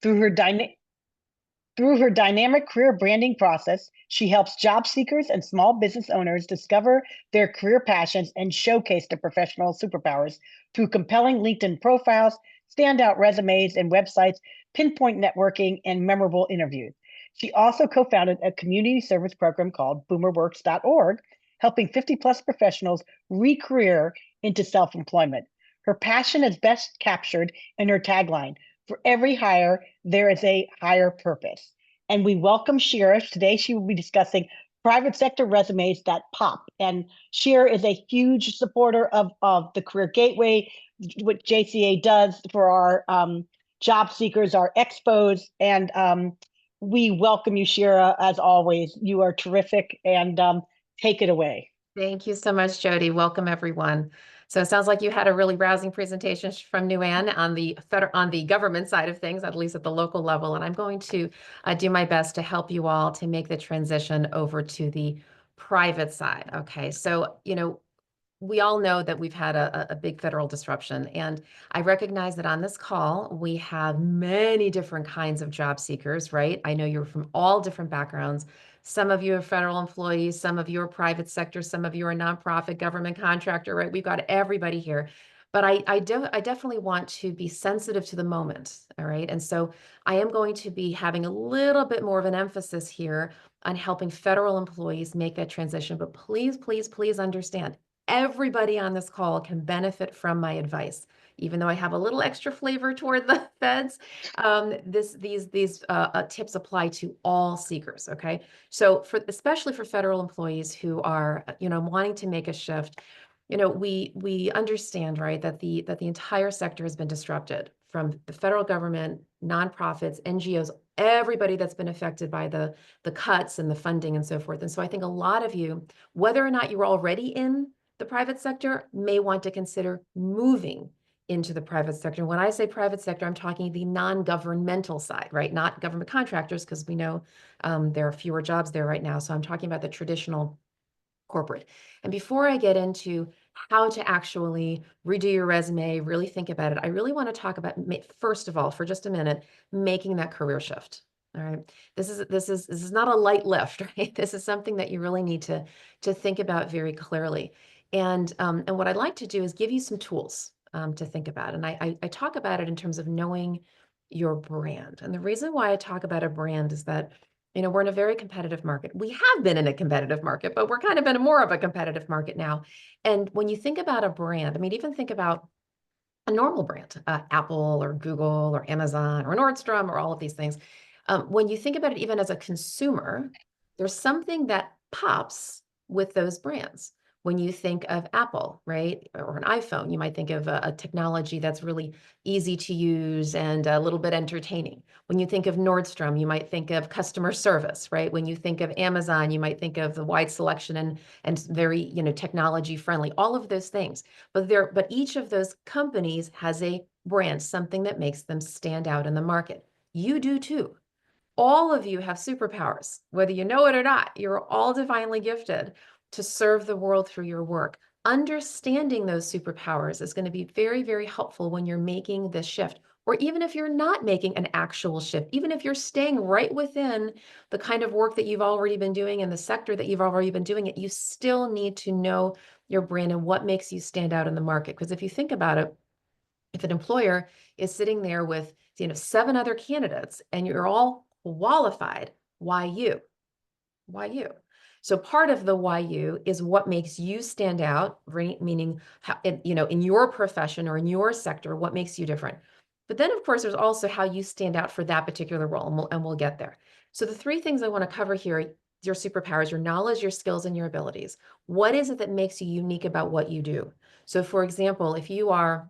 Through her dyna- Through her dynamic career branding process, she helps job seekers and small business owners discover their career passions and showcase their professional superpowers through compelling LinkedIn profiles, standout resumes and websites, pinpoint networking, and memorable interviews. She also co founded a community service program called boomerworks.org, helping 50 plus professionals re career into self employment. Her passion is best captured in her tagline: for every hire, there is a higher purpose. And we welcome Shira. Today, she will be discussing private sector resumes that pop. And Shira is a huge supporter of the Career Gateway, what JCA does for our job seekers, our expos. And we welcome you, Shira, as always. You are terrific. And take it away. Thank you so much, Jody. Welcome, everyone. So it sounds like you had a really rousing presentation from Nguyen on the government side of things, at least at the local level. And I'm going to do my best to help you all to make the transition over to the private side. Okay, so we all know that we've had a big federal disruption, and I recognize that on this call we have many different kinds of job seekers, right? I know you're from all different backgrounds. Some of you are federal employees, some of you are private sector, some of you are nonprofit, government contractor, right? We've got everybody here. But I definitely want to be sensitive to the moment, all right? And so I am going to be having a little bit more of an emphasis here on helping federal employees make that transition. But please, please, please understand, everybody on this call can benefit from my advice. Even though I have a little extra flavor toward the feds, these tips apply to all seekers. Okay, so especially for federal employees who are wanting to make a shift, we understand, right, that the entire sector has been disrupted, from the federal government, nonprofits, NGOs, everybody that's been affected by the cuts and the funding and so forth. And so I think a lot of you, whether or not you're already in the private sector, may want to consider moving into the private sector. When I say private sector, I'm talking the non-governmental side, right? Not government contractors, because we know there are fewer jobs there right now. So I'm talking about the traditional corporate. And before I get into how to actually redo your resume, really think about it, I really want to talk about, first of all, for just a minute, making that career shift. All right. This is not a light lift, right? This is something that you really need to think about very clearly. And what I'd like to do is give you some tools to think about. And I talk about it in terms of knowing your brand. And the reason why I talk about a brand is that we're in a very competitive market. We have been in a competitive market, but we're kind of in more of a competitive market now. And when you think about a brand, I mean, even think about a normal brand, Apple or Google or Amazon or Nordstrom or all of these things. When you think about it, even as a consumer, there's something that pops with those brands. When you think of Apple, right, or an iPhone, you might think of a technology that's really easy to use and a little bit entertaining. When you think of Nordstrom, you might think of customer service, right? When you think of Amazon, you might think of the wide selection and very, technology friendly, all of those things. But each of those companies has a brand, something that makes them stand out in the market. You do too. All of you have superpowers, whether you know it or not. You're all divinely gifted to serve the world through your work. Understanding those superpowers is going to be very, very helpful when you're making this shift, or even if you're not making an actual shift, even if you're staying right within the kind of work that you've already been doing in the sector that you've already been doing it, you still need to know your brand and what makes you stand out in the market. Because if you think about it, if an employer is sitting there with 7 other candidates and you're all qualified, why you? Why you? So part of the why you is what makes you stand out, right? Meaning, how, in your profession or in your sector, what makes you different. But then, of course, there's also how you stand out for that particular role, and we'll get there. So the 3 things I want to cover here: your superpowers, your knowledge, your skills, and your abilities. What is it that makes you unique about what you do? So, for example, if you are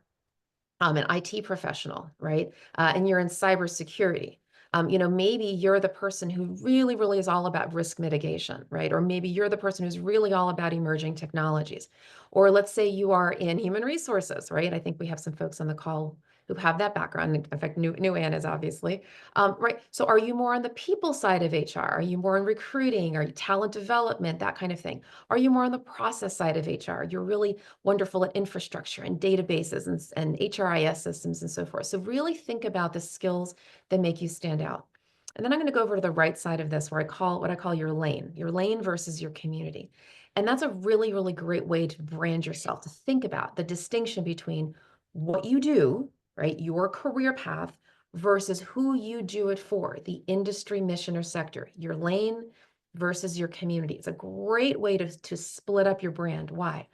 an IT professional, right? And you're in cybersecurity. Maybe you're the person who really, really is all about risk mitigation, right? Or maybe you're the person who's really all about emerging technologies. Or let's say you are in human resources, right? I think we have some folks on the call who have that background. In fact, new Ann is obviously, right? So are you more on the people side of HR? Are you more in recruiting? Are you talent development, that kind of thing? Are you more on the process side of HR? You're really wonderful at infrastructure and databases and HRIS systems and so forth. So really think about the skills that make you stand out. And then I'm going to go over to the right side of this where I call what I call your lane versus your community. And that's a really, really great way to brand yourself, to think about the distinction between what you do, right, your career path versus who you do it for, the industry, mission, or sector, your lane versus your community. It's a great way to split up your brand. Why?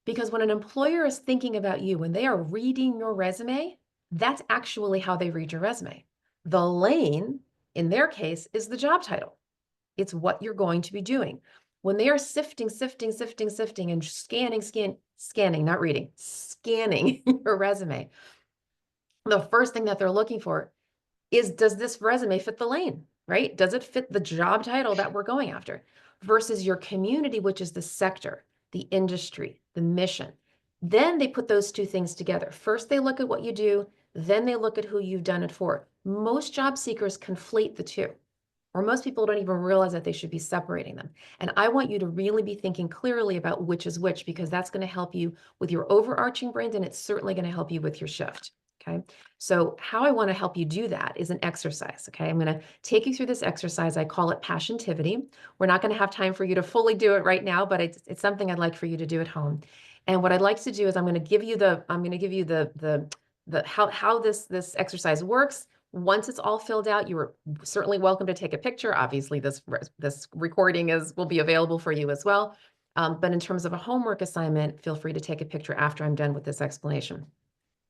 Because when an employer is thinking about you, when they are reading your resume, that's actually how they read your resume. The lane, in their case, is the job title. It's what you're going to be doing. When they are sifting, and scanning, not reading, scanning your resume, the first thing that they're looking for is, does this resume fit the lane, right? Does it fit the job title that we're going after? Versus your community, which is the sector, the industry, the mission. Then they put those two things together. First, they look at what you do, then they look at who you've done it for. Most job seekers conflate the two, or most people don't even realize that they should be separating them. And I want you to really be thinking clearly about which is which, because that's going to help you with your overarching brand, and it's certainly going to help you with your shift. Okay. So how I want to help you do that is an exercise. Okay. I'm going to take you through this exercise. I call it passiontivity. We're not going to have time for you to fully do it right now, but it's something I'd like for you to do at home. And what I'd like to do is I'm going to give you the how this exercise works. Once it's all filled out, you are certainly welcome to take a picture. Obviously, this recording will be available for you as well. But in terms of a homework assignment, feel free to take a picture after I'm done with this explanation.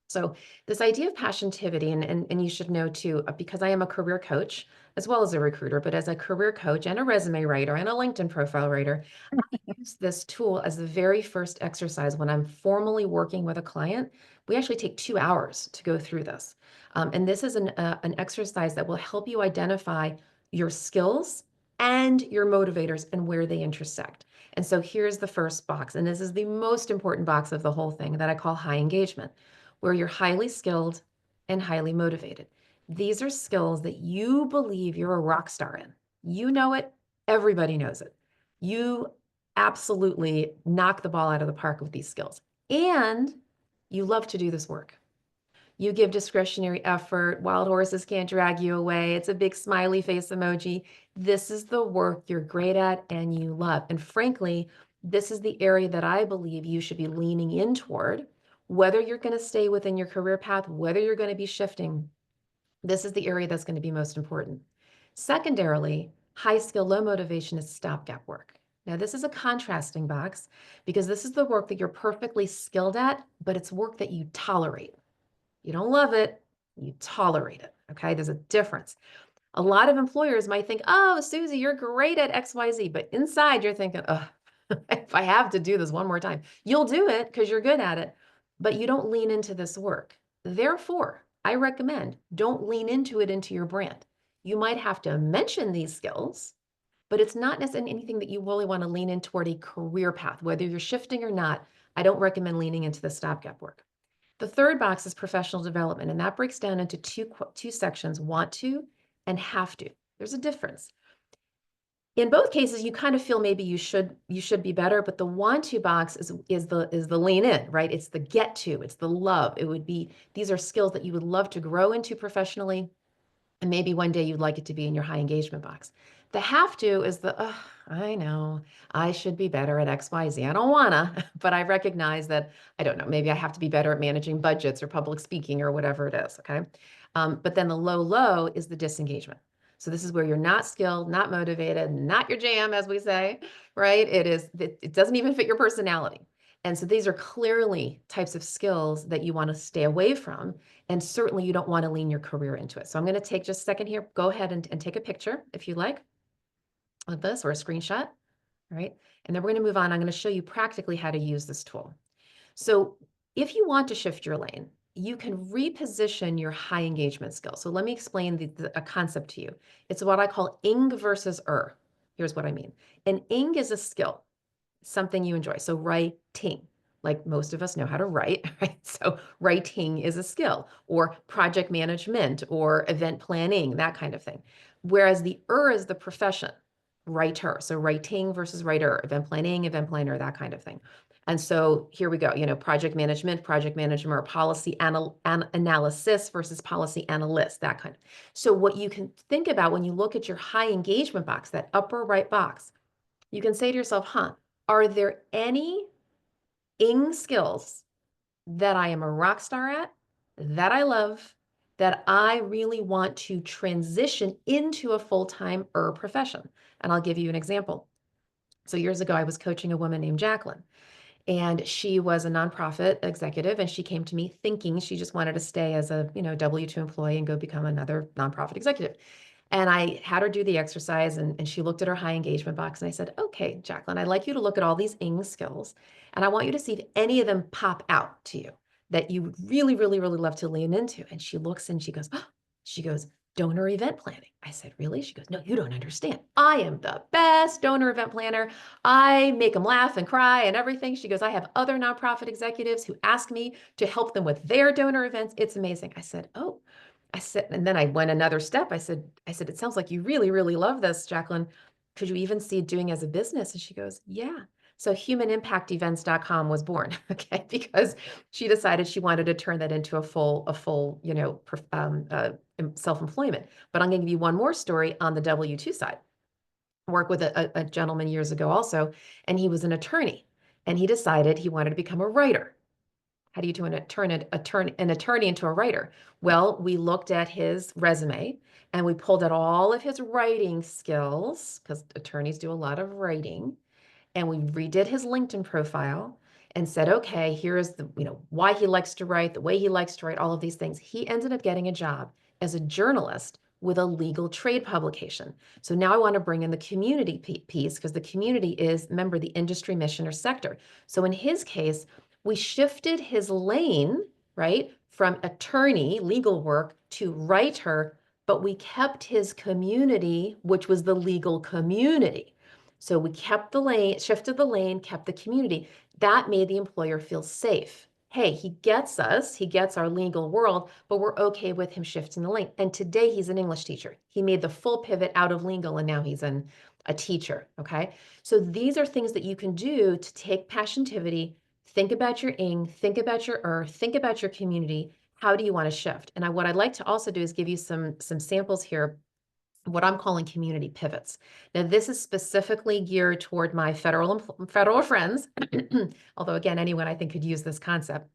So this idea of passiontivity, and you should know too, because I am a career coach as well as a recruiter, but as a career coach and a resume writer and a LinkedIn profile writer, I use this tool as the very first exercise when I'm formally working with a client. We actually take 2 hours to go through this. And this is an exercise that will help you identify your skills and your motivators and where they intersect. And so here's the first box, and this is the most important box of the whole thing that I call high engagement, where you're highly skilled and highly motivated. These are skills that you believe you're a rock star in. You know it, everybody knows it. You absolutely knock the ball out of the park with these skills. And you love to do this work. You give discretionary effort. Wild horses can't drag you away. It's a big smiley face emoji. This is the work you're great at and you love. And frankly, this is the area that I believe you should be leaning in toward, whether you're going to stay within your career path, whether you're going to be shifting. This is the area that's going to be most important. Secondarily, high skill, low motivation is stopgap work. Now, this is a contrasting box because this is the work that you're perfectly skilled at, but it's work that you tolerate. You don't love it, you tolerate it. Okay, there's a difference. A lot of employers might think, oh, Susie, you're great at XYZ, but inside you're thinking, oh, if I have to do this one more time, you'll do it because you're good at it, but you don't lean into this work. Therefore, I recommend don't lean into it into your brand. You might have to mention these skills, but it's not necessarily anything that you really want to lean in toward a career path. Whether you're shifting or not, I don't recommend leaning into the stopgap work. The third box is professional development, and that breaks down into two sections, want to and have to. There's a difference. In both cases, you kind of feel maybe you should be better, but the want to box is the lean in, right? It's the get to, it's the love. It would be, these are skills that you would love to grow into professionally, and maybe one day you'd like it to be in your high engagement box. The have to is I know I should be better at XYZ. I don't wanna, but I recognize that, I don't know, maybe I have to be better at managing budgets or public speaking or whatever it is, okay? But then the low is the disengagement. So this is where you're not skilled, not motivated, not your jam, as we say, right? It doesn't even fit your personality. And so these are clearly types of skills that you want to stay away from. And certainly you don't want to lean your career into it. So I'm going to take just a second here. Go ahead and take a picture if you like of this, or a screenshot. All right. And then we're going to move on. I'm going to show you practically how to use this tool. So if you want to shift your lane, you can reposition your high engagement skill. So let me explain a concept to you. It's what I call ing versus Here's what I mean. An ing is a skill, something you enjoy. So writing, like most of us know how to write, right? So writing is a skill, or project management, or event planning, that kind of thing. Whereas the is the profession, writer. So writing versus writer, event planning, event planner, that kind of thing. And so here we go, project management, or policy analysis versus policy analyst, that kind of. So what you can think about when you look at your high engagement box, that upper right box, you can say to yourself, are there any skills that I am a rock star at, that I love, that I really want to transition into a full-time profession? And I'll give you an example. So years ago, I was coaching a woman named Jacqueline, and she was a nonprofit executive, and she came to me thinking she just wanted to stay as a, W-2 employee and go become another nonprofit executive. And I had her do the exercise, and she looked at her high engagement box, and I said, okay, Jacqueline, I'd like you to look at all these ing skills, and I want you to see if any of them pop out to you that you would really, really, really love to lean into. And she looks and she goes, donor event planning. I said, really? She goes, no, you don't understand. I am the best donor event planner. I make them laugh and cry and everything. She goes, I have other nonprofit executives who ask me to help them with their donor events. It's amazing. I said, oh. I said, and then I went another step. I said, it sounds like you really, really love this, Jacqueline. Could you even see it doing as a business? And she goes, yeah. So humanimpactevents.com was born, okay, because she decided she wanted to turn that into a full, self-employment. But I'm going to give you one more story on the W-2 side. I worked with a gentleman years ago also, and he was an attorney, and he decided he wanted to become a writer. How do you turn an attorney into a writer? Well, we looked at his resume and we pulled out all of his writing skills, because attorneys do a lot of writing, and we redid his LinkedIn profile and said, okay, here is the, why he likes to write, the way he likes to write, all of these things. He ended up getting a job as a journalist with a legal trade publication. So now I want to bring in the community piece, because the community is, remember, the industry, mission, or sector. So in his case, we shifted his lane, right, from attorney, legal work, to writer, but we kept his community, which was the legal community. So we kept the lane, shifted the lane, kept the community. That made the employer feel safe. Hey, he gets us, he gets our legal world, but we're okay with him shifting the lane. And today he's an English teacher. He made the full pivot out of legal, and now he's a teacher, okay? So these are things that you can do to take passiontivity, think about your ing, think about your think about your community. How do you want to shift? And what I'd like to also do is give you some samples here, what I'm calling community pivots. Now, this is specifically geared toward my federal friends, although again, anyone I think could use this concept.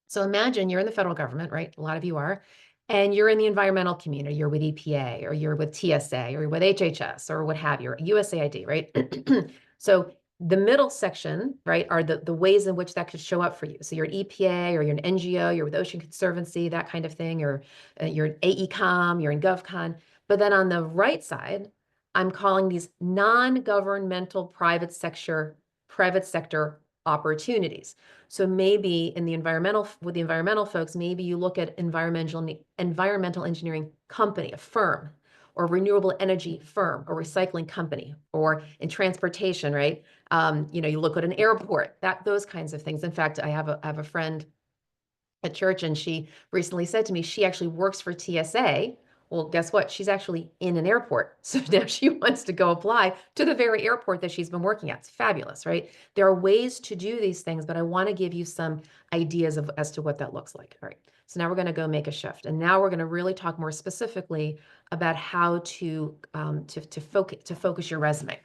So imagine you're in the federal government, right? A lot of you are, and you're in the environmental community. You're with EPA, or you're with TSA, or you're with HHS, or what have you, or USAID, right? So the middle section, right, are the ways in which that could show up for you. So you're an EPA, or you're an NGO, you're with Ocean Conservancy, that kind of thing, or you're an AECOM, you're in GovCon. But then on the right side, I'm calling these non-governmental private sector opportunities. So maybe in the with the environmental folks, maybe you look at environmental engineering company, a firm, or renewable energy firm, or recycling company, or in transportation, right? You look at an airport, those kinds of things. In fact, I have a friend at church, and she recently said to me, she actually works for TSA. Well, guess what? She's actually in an airport. So now she wants to go apply to the very airport that she's been working at. It's fabulous, right? There are ways to do these things, but I want to give you some ideas as to what that looks like. All right. So now we're going to go make a shift. And now we're going to really talk more specifically about how to focus your resume.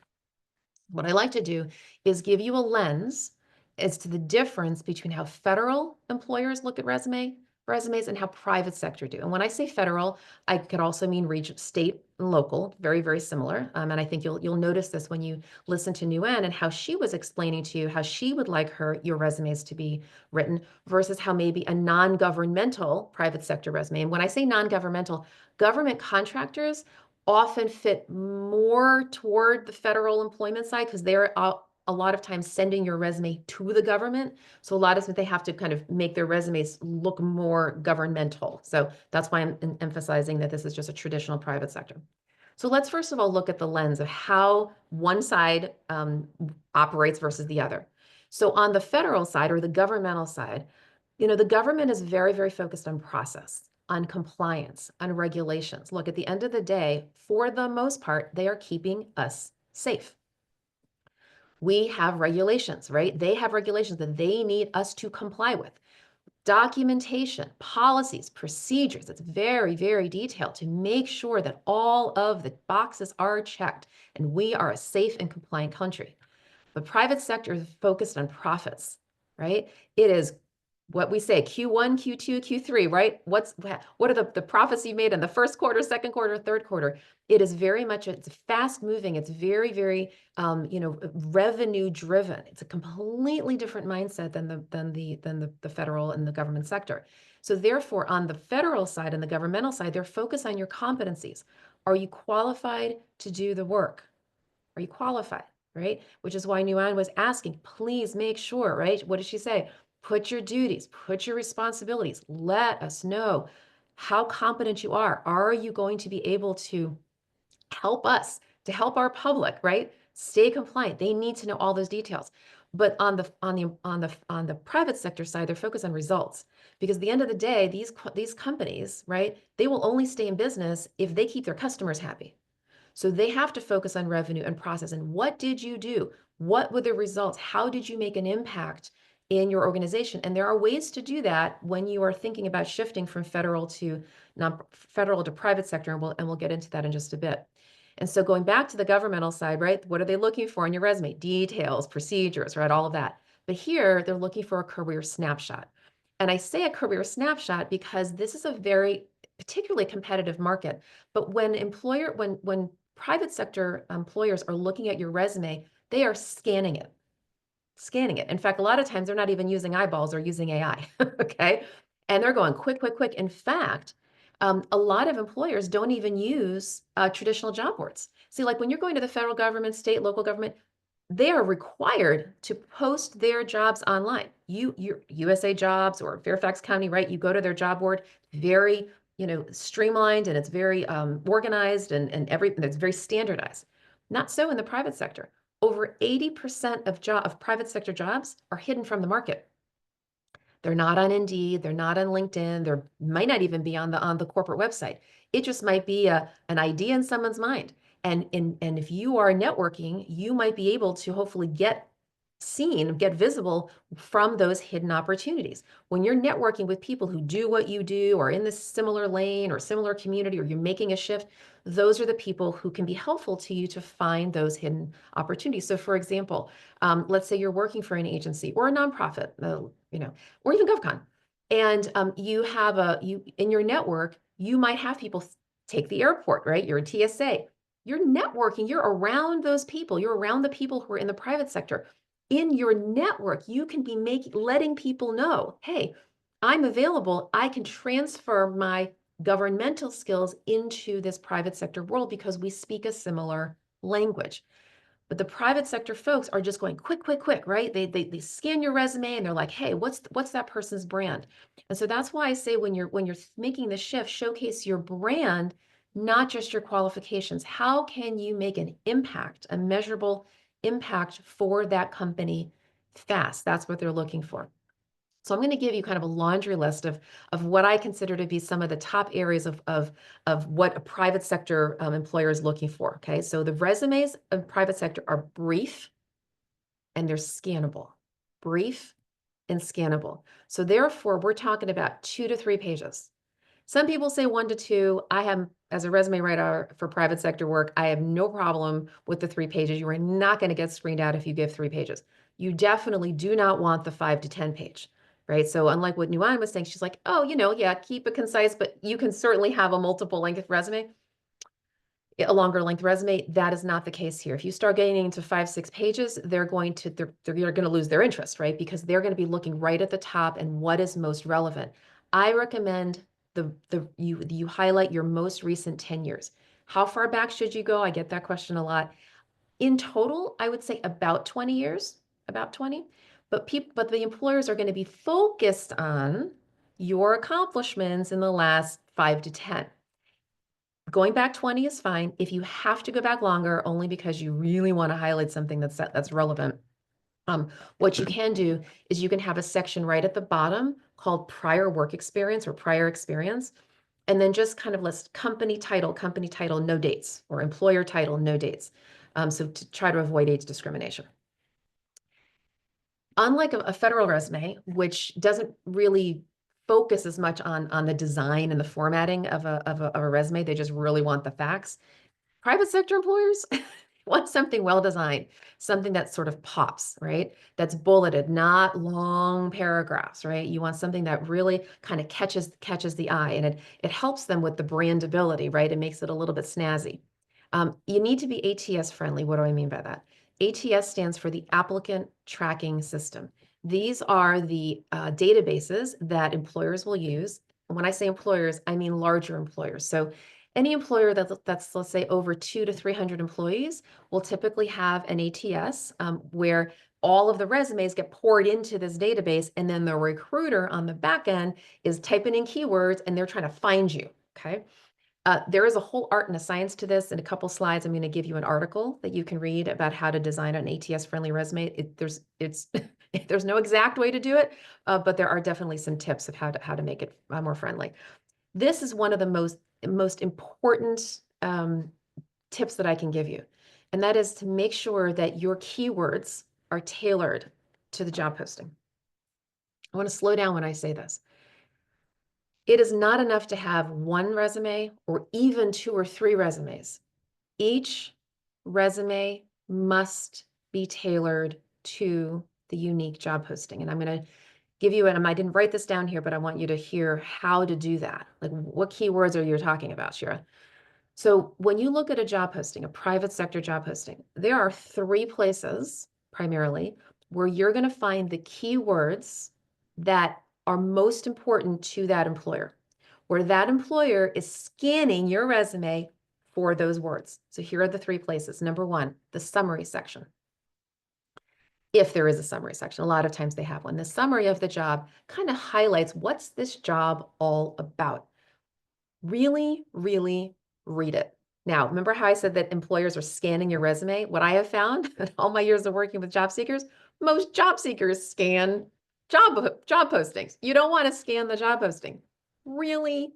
What I like to do is give you a lens as to the difference between how federal employers look at resumes and how private sector do. And when I say federal, I could also mean region, state, and local, very, very similar. And I think you'll notice this when you listen to Nguyen and how she was explaining to you how she would like your resumes to be written versus how maybe a non-governmental private sector resume. And when I say non-governmental, government contractors often fit more toward the federal employment side, because they're a lot of times sending your resume to the government. So a lot of times they have to kind of make their resumes look more governmental. So that's why I'm emphasizing that this is just a traditional private sector. So let's first of all look at the lens of how one side operates versus the other. So on the federal side or the governmental side, the government is very, very focused on process, on compliance, on regulations. Look, at the end of the day, for the most part, they are keeping us safe. We have regulations, right? They have regulations that they need us to comply with. Documentation, policies, procedures. It's very, very detailed to make sure that all of the boxes are checked and we are a safe and compliant country. The private sector is focused on profits, right? It is what we say, Q1, Q2, Q3, right? What are the profits you made in the first quarter, second quarter, third quarter? It is very much, it's fast moving. It's very, very, revenue driven. It's a completely different mindset than the federal and the government sector. So therefore, on the federal side and the governmental side, they're focused on your competencies. Are you qualified to do the work? Are you qualified? Right? Which is why Nguyen was asking, please make sure, right? What did she say? Put your duties, put your responsibilities. Let us know how competent you are. Are you going to be able to help us, to help our public, right? Stay compliant. They need to know all those details. But on the private sector side, they're focused on results because at the end of the day, these companies, right? They will only stay in business if they keep their customers happy. So they have to focus on revenue and process. And what did you do? What were the results? How did you make an impact in your organization? And there are ways to do that when you are thinking about shifting from federal to non-federal to private sector, and we'll get into that in just a bit. And so going back to the governmental side, right? What are they looking for in your resume? Details, procedures, right? All of that. But here they're looking for a career snapshot. And I say a career snapshot because this is a very particularly competitive market. But when private sector employers are looking at your resume, they are scanning it. Scanning it. In fact, a lot of times they're not even using eyeballs, they're using AI. Okay. And they're going quick, quick, quick. In fact, a lot of employers don't even use traditional job boards. See, like when you're going to the federal government, state, local government, they are required to post their jobs online. Your USA Jobs or Fairfax County, right? You go to their job board, very, streamlined and it's very organized and everything. It's very standardized. Not so in the private sector. Over 80% of private sector jobs are hidden from the market. They're not on Indeed, they're not on LinkedIn, they might not even be on the corporate website. It just might be an idea in someone's mind. And if you are networking, you might be able to hopefully get seen, get visible from those hidden opportunities. When you're networking with people who do what you do or in this similar lane or similar community or you're making a shift, those are the people who can be helpful to you to find those hidden opportunities. So for example, let's say you're working for an agency or a nonprofit, or even GovCon, and you in your network, you might have people take the airport, right? You're a TSA. You're networking, you're around those people, you're around the people who are in the private sector. In your network, you can be letting people know, hey, I'm available. I can transfer my governmental skills into this private sector world because we speak a similar language. But the private sector folks are just going quick, quick, quick, right? They scan your resume and they're like, hey, what's that person's brand? And so that's why I say when you're making the shift, showcase your brand, not just your qualifications. How can you make an impact, a measurable impact for that company fast? That's what they're looking for. So I'm going to give you kind of a laundry list of what I consider to be some of the top areas of what a private sector employer is looking for. Okay, so the resumes of private sector are brief and they're scannable. Brief and scannable. So therefore, we're talking about 2 to 3 pages. Some people say 1 to 2. I have, as a resume writer for private sector work, I have no problem with the 3 pages. You are not going to get screened out if you give 3 pages. You definitely do not want the 5 to 10 page, right? So unlike what Nguyen was saying, she's like, oh, yeah, keep it concise, but you can certainly have a multiple length resume, a longer length resume. That is not the case here. If you start getting into 5, 6 pages, they're going to lose their interest, right? Because they're going to be looking right at the top and what is most relevant. I recommend you highlight your most recent 10 years. How far back should you go? I get that question a lot. In total, I would say about 20 years, about 20. But the employers are going to be focused on your accomplishments in the last 5 to 10. Going back 20 is fine. If you have to go back longer, only because you really want to highlight something that's relevant, What you can do is you can have a section right at the bottom called prior work experience or prior experience, and then just kind of list company title, no dates, or employer title, no dates. So to try to avoid age discrimination. Unlike a federal resume, which doesn't really focus as much on the design and the formatting of a resume, they just really want the facts. Private sector employers want something well designed, something that sort of pops, right? That's bulleted, not long paragraphs, right? You want something that really kind of catches the eye, and it helps them with the brandability, right? It makes it a little bit snazzy. You need to be ATS friendly. What do I mean by that? ATS stands for the Applicant Tracking System. These are the databases that employers will use. And when I say employers, I mean larger employers. So any employer that's let's say over 200 to 300 employees will typically have an ATS where all of the resumes get poured into this database, and then the recruiter on the back end is typing in keywords and they're trying to find you. Okay. There is a whole art and a science to this. In a couple slides, I'm going to give you an article that you can read about how to design an ATS-friendly resume. There's no exact way to do it, but there are definitely some tips of how to make it more friendly. This is one of the most important tips that I can give you, and that is to make sure that your keywords are tailored to the job posting. I want to slow down when I say this. It is not enough to have one resume or even 2 or 3 resumes. Each resume must be tailored to the unique job posting. And I'm going to give you, and I didn't write this down here, but I want you to hear how to do that. Like, what keywords are you talking about, Shira? So when you look at a job posting, a private sector job posting, there are 3 places primarily where you're going to find the keywords that are most important to that employer, where that employer is scanning your resume for those words. So here are the 3 places. Number 1, the summary section. If there is a summary section, a lot of times they have one. The summary of the job kind of highlights what's this job all about. Really, really read it. Now, remember how I said that employers are scanning your resume? What I have found in all my years of working with job seekers, most job seekers scan job postings. You don't want to scan the job posting. Really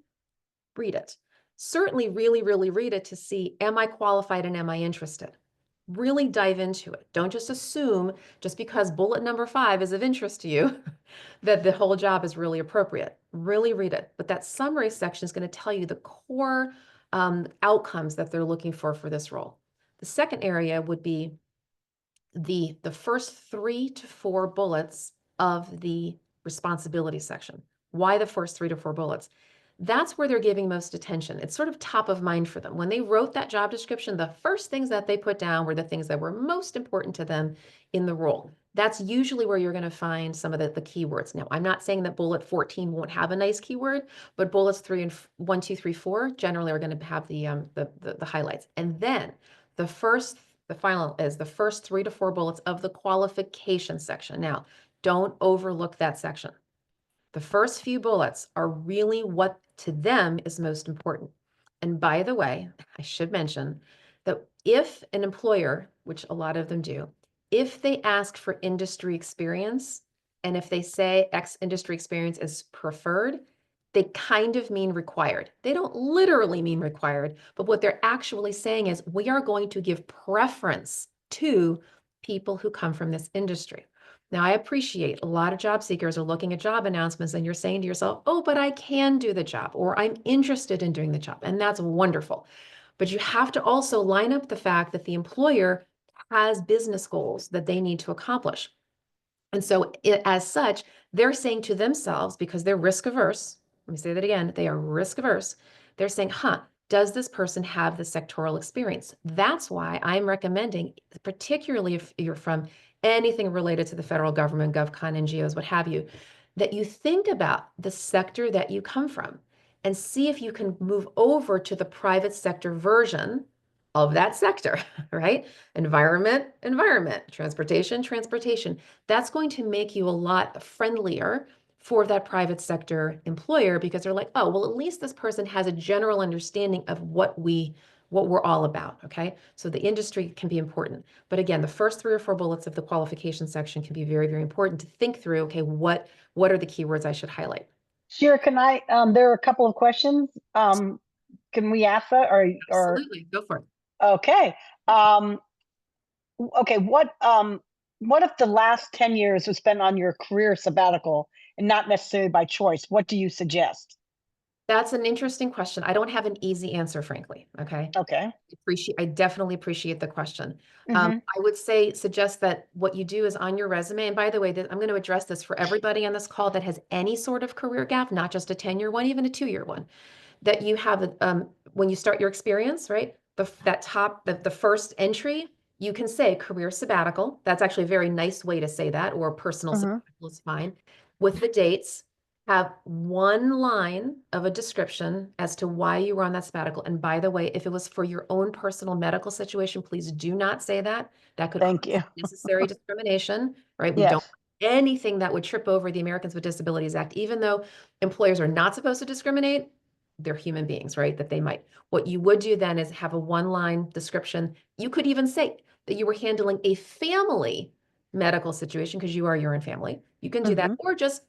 read it. Certainly really, really read it to see, am I qualified and am I interested? Really dive into it. Don't just assume just because bullet number 5 is of interest to you that the whole job is really appropriate. Really read it. But that summary section is going to tell you the core outcomes that they're looking for this role. The second area would be the first 3 to 4 bullets of the responsibility section. Why the first 3 to 4 bullets? That's where they're giving most attention. It's sort of top of mind for them. When they wrote that job description, the first things that they put down were the things that were most important to them in the role. That's usually where you're going to find some of the keywords. Now, I'm not saying that bullet 14 won't have a nice keyword, but bullets 1, 2, 3, 4 generally are going to have the highlights. And then the final is the first 3 to 4 bullets of the qualification section. Now, don't overlook that section. The first few bullets are really what to them is most important. And by the way, I should mention that if an employer, which a lot of them do, if they ask for industry experience, and if they say X industry experience is preferred, they kind of mean required. They don't literally mean required, but what they're actually saying is we are going to give preference to people who come from this industry. Now, I appreciate a lot of job seekers are looking at job announcements and you're saying to yourself, oh, but I can do the job, or I'm interested in doing the job. And that's wonderful. But you have to also line up the fact that the employer has business goals that they need to accomplish. And so as such, they're saying to themselves, because they're risk averse, let me say that again, they are risk averse. They're saying, does this person have the sectoral experience? That's why I'm recommending, particularly if you're from anything related to the federal government, GovCon, NGOs, what have you, that you think about the sector that you come from and see if you can move over to the private sector version of that sector, right? Environment, transportation. That's going to make you a lot friendlier for that private sector employer because they're like, oh, well, at least this person has a general understanding of what we what we're all about, okay? So the industry can be important. But again, the first 3 or 4 bullets of the qualification section can be very, very important to think through, okay, what are the keywords I should highlight? Shira, can I, there are a couple of questions. Can we ask that or, Absolutely, go for it. okay. Um, okay, what if the last 10 years was spent on your career sabbatical and not necessarily by choice? What do you suggest? That's an interesting question. I don't have an easy answer, frankly. Okay. Okay. I definitely appreciate the question. Mm-hmm. I would suggest that what you do is on your resume. And by the way, I'm going to address this for everybody on this call that has any sort of career gap, not just a 10-year one, even a 2-year one, that you have when you start your experience, right? The first entry, you can say career sabbatical. That's actually a very nice way to say that, or personal Mm-hmm. sabbatical is fine. With the dates, have one line of a description as to why you were on that sabbatical. And by the way, if it was for your own personal medical situation, please do not say that. That could Thank cause you. unnecessary discrimination, right? We don't Yes. want anything that would trip over the Americans with Disabilities Act, even though employers are not supposed to discriminate. They're human beings, right? That they might. What you would do then is have a one-line description. You could even say that you were handling a family medical situation because you are your own family. You can do that, Mm-hmm. or just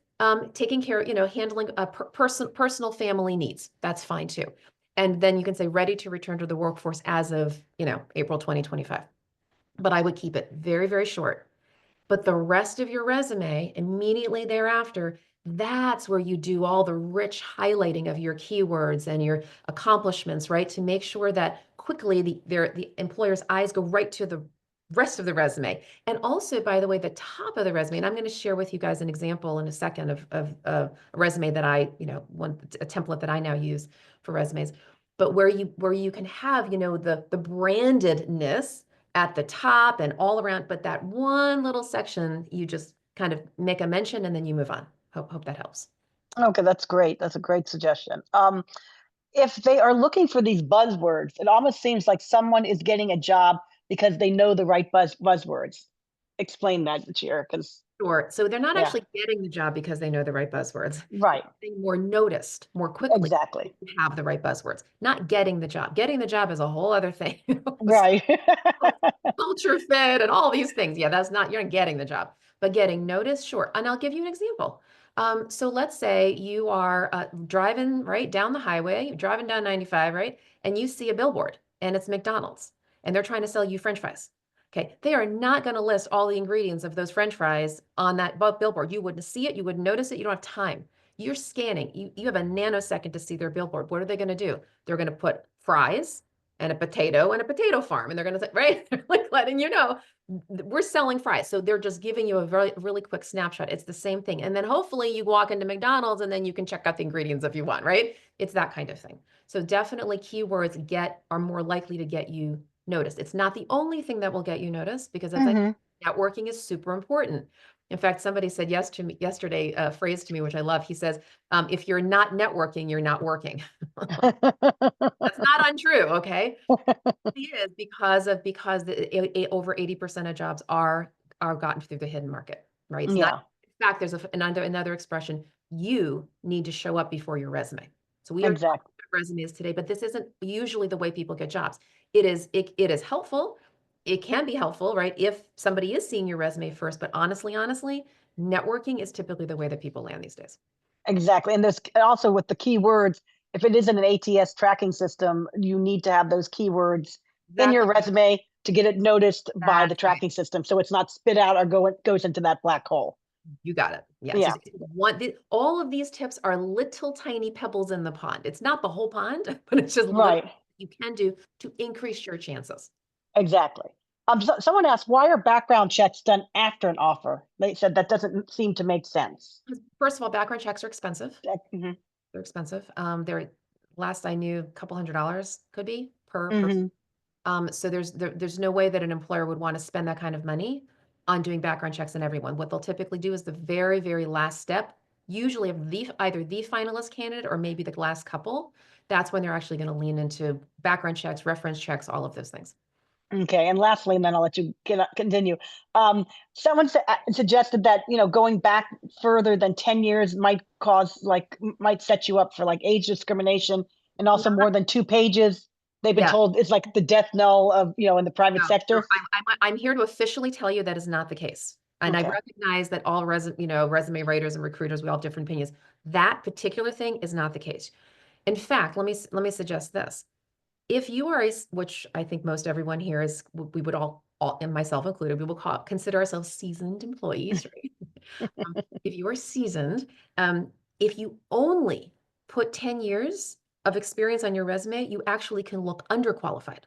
taking care, handling a personal family needs. That's fine too. And then you can say ready to return to the workforce as of, April 2025. But I would keep it very, very short. But the rest of your resume immediately thereafter, that's where you do all the rich highlighting of your keywords and your accomplishments, right? To make sure that quickly the employer's eyes go right to the rest of the resume. And also, by the way, the top of the resume, and I'm going to share with you guys an example in a second of a resume that a template that I now use for resumes. But where you can have, the brandedness at the top and all around, but that one little section, you just kind of make a mention and then you move on. Hope that helps. Okay, that's great. That's a great suggestion. If they are looking for these buzzwords, it almost seems like someone is getting a job because they know the right buzzwords. Explain that, Chair, because Sure. So they're not yeah, actually getting the job because they know the right buzzwords. right, They're getting more noticed more quickly if exactly, you have the right buzzwords. Not getting the job. Getting the job is a whole other thing. right. Culture fit and all these things. Yeah, you're not getting the job, but getting noticed, sure. And I'll give you an example. So let's say you are driving right down the highway, you're driving down 95, right? And you see a billboard and it's McDonald's and they're trying to sell you French fries. Okay, they are not going to list all the ingredients of those French fries on that billboard. You wouldn't see it, you wouldn't notice it, you don't have time. You're scanning, you have a nanosecond to see their billboard. What are they going to do? They're going to put fries and a potato farm. And they're going to say, right, they're like letting you know we're selling fries. So they're just giving you a very, really quick snapshot. It's the same thing. And then hopefully you walk into McDonald's and then you can check out the ingredients if you want, right? It's that kind of thing. So definitely keywords are more likely to get you noticed. It's not the only thing that will get you noticed because as I Hmm. networking is super important. In fact, somebody said yesterday a phrase to me, which I love. He says, if you're not networking, you're not working. That's not untrue, okay? It is because over 80% of jobs are gotten through the hidden market, right? It's not, Yeah, in fact, there's another expression. You need to show up before your resume. So we are talking exactly, about resumes today, but this isn't usually the way people get jobs. It is helpful. It can be helpful, right? If somebody is seeing your resume first, but honestly, networking is typically the way that people land these days. exactly. And there's also with the keywords, if it isn't an ATS tracking system, you need to have those keywords in your Exactly. resume to get it noticed by the That's right. tracking system. So it's not spit out or goes into that black hole. You got it. Yeah, it's Yeah, just all of these tips are little tiny pebbles in the pond. It's not the whole pond, but it's just little right. you can do to increase your chances. Exactly. Someone asked, why are background checks done after an offer? They said that doesn't seem to make sense. 'Cause first of all, background checks are expensive. Mhm. They're expensive. They're last I knew, a couple $100 could be per person. Mhm. So there's no way that an employer would want to spend that kind of money on doing background checks on everyone. What they'll typically do is the very, very last step, usually of either the finalist candidate or maybe the last couple. That's when they're actually going to lean into background checks, reference checks, all of those things. Okay. And lastly, and then I'll let you continue. Someone suggested that, going back further than 10 years might set you up for like age discrimination and also more than 2 pages. They've been Yeah. told it's like the death knell of, in the private No, no, sector. I'm here to officially tell you that is not the case. And I Okay. recognize that all resume writers and recruiters, we all have different opinions. That particular thing is not the case. In fact, let me suggest this. If you are which I think most everyone here is, we would all and myself included, we will consider ourselves seasoned employees, right? Um, if you are seasoned, um, if you only put 10 years of experience on your resume, you actually can look underqualified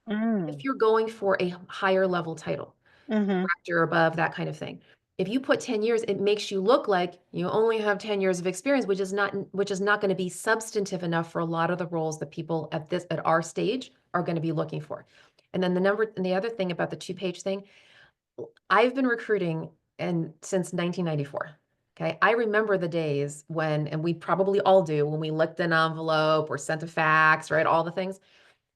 Mm. if you're going for a higher level title, Hmm. director above, that kind of thing. If you put 10 years, it makes you look like you only have 10 years of experience, which is not going to be substantive enough for a lot of the roles that people at our stage are going to be looking for. And then the other thing about the two-page thing, I've been recruiting since 1994. Okay. I remember the days when, and we probably all do, when we licked an envelope or sent a fax, right? All the things.